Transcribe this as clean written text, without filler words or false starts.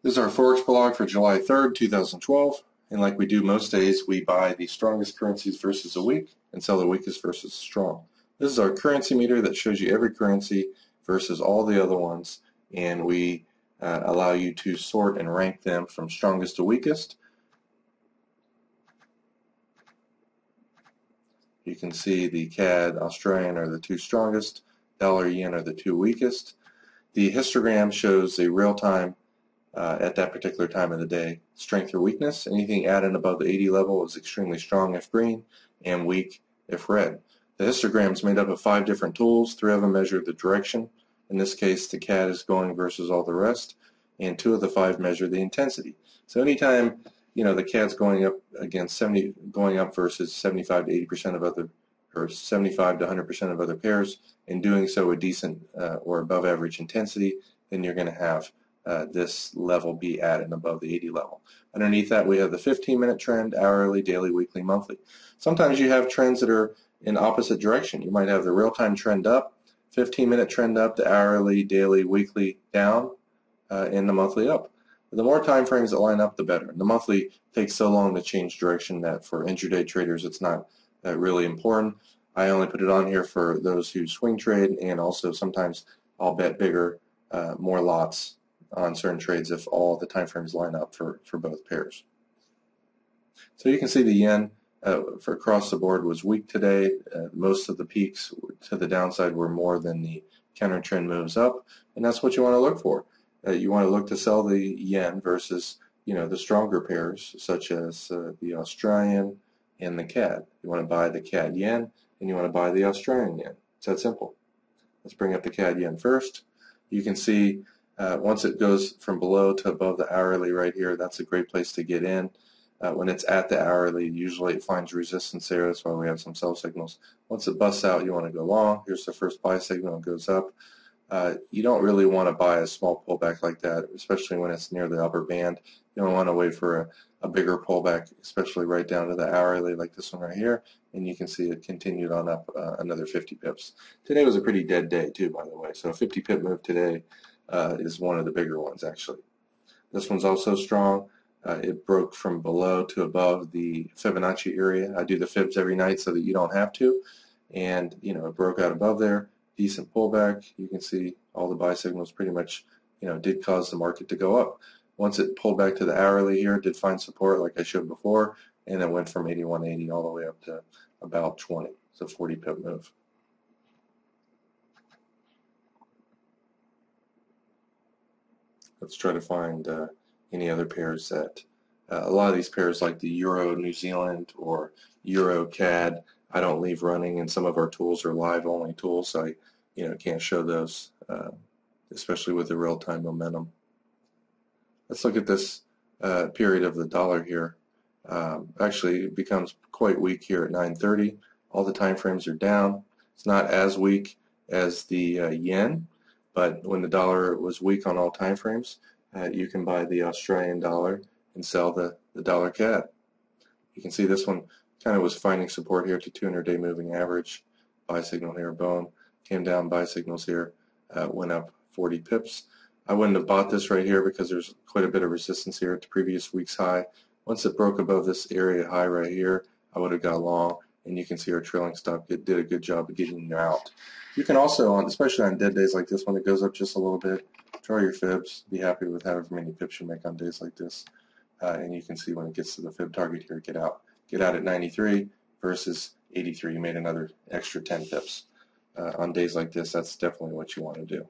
This is our Forex blog for July 3rd, 2012, and like we do most days, we buy the strongest currencies versus the weak and sell the weakest versus strong. This is our currency meter that shows you every currency versus all the other ones, and we allow you to sort and rank them from strongest to weakest. You can see the CAD, Australian are the two strongest, dollar, yen are the two weakest. The histogram shows the real-time at that particular time of the day, strength or weakness. Anything at and above the 80 level is extremely strong if green and weak if red. The histogram is made up of 5 different tools. 3 of them measure the direction. In this case, the CAD is going versus all the rest, and 2 of the 5 measure the intensity. So anytime the CAD's going up against going up versus 75 to 80% of other, or 75 to 100% of other pairs, and doing so with decent or above average intensity, then you're going to have this level be at and above the 80 level. Underneath that, we have the 15-minute trend, hourly, daily, weekly, monthly. Sometimes you have trends that are in opposite direction. You might have the real-time trend up, 15-minute trend up, the hourly, daily, weekly down, and the monthly up. The more time frames that line up, the better. The monthly takes so long to change direction that for intraday traders, it's not really important. I only put it on here for those who swing trade, and also sometimes I'll bet bigger, more lots on certain trades if all the time frames line up for both pairs. So you can see the yen for across the board was weak today. Most of the peaks to the downside were more than the counter trend moves up, and that's what you want to look for. You want to look to sell the yen versus the stronger pairs such as the Australian and the CAD. You want to buy the CAD yen and you want to buy the Australian yen. It's that simple. Let's bring up the CAD yen first. You can see once it goes from below to above the hourly right here, that's a great place to get in. When it's at the hourly, usually it finds resistance there. That's why we have some sell signals. Once it busts out, you want to go long. Here's the first buy signal. It goes up. You don't really want to buy a small pullback like that, especially when it's near the upper band. You don't want to wait for a bigger pullback, especially right down to the hourly like this one right here, and you can see it continued on up another 50 pips. Today was a pretty dead day too, by the way, so a 50 pip move today is one of the bigger ones actually. This one's also strong. It broke from below to above the Fibonacci area. I do the fibs every night so that you don't have to, and it broke out above there. Decent pullback. You can see all the buy signals pretty much did cause the market to go up. Once it pulled back to the hourly here, it did find support like I showed before, and it went from 81.80 all the way up to about 20. It's a 40 pip move. Let's try to find any other pairs that a lot of these pairs like the Euro New Zealand or Euro CAD I don't leave running, and some of our tools are live only tools, so I can't show those, especially with the real-time momentum. Let's look at this period of the dollar here. Actually, it becomes quite weak here at 9:30. All the time frames are down. It's not as weak as the yen, but when the dollar was weak on all time frames, you can buy the Australian dollar and sell the dollar CAD. You can see this one kind of was finding support here to 200-day moving average. Buy signal here, boom. Came down, buy signals here, went up 40 pips. I wouldn't have bought this right here because there's quite a bit of resistance here at the previous week's high. Once it broke above this area high right here, I would have got long, and you can see our trailing stop did a good job of getting you out. You can also, especially on dead days like this one, it goes up just a little bit, draw your fibs, be happy with however many pips you make on days like this, and you can see when it gets to the fib target here, get out. Get out at 93 versus 83. You made another extra 10 pips. On days like this, that's definitely what you want to do.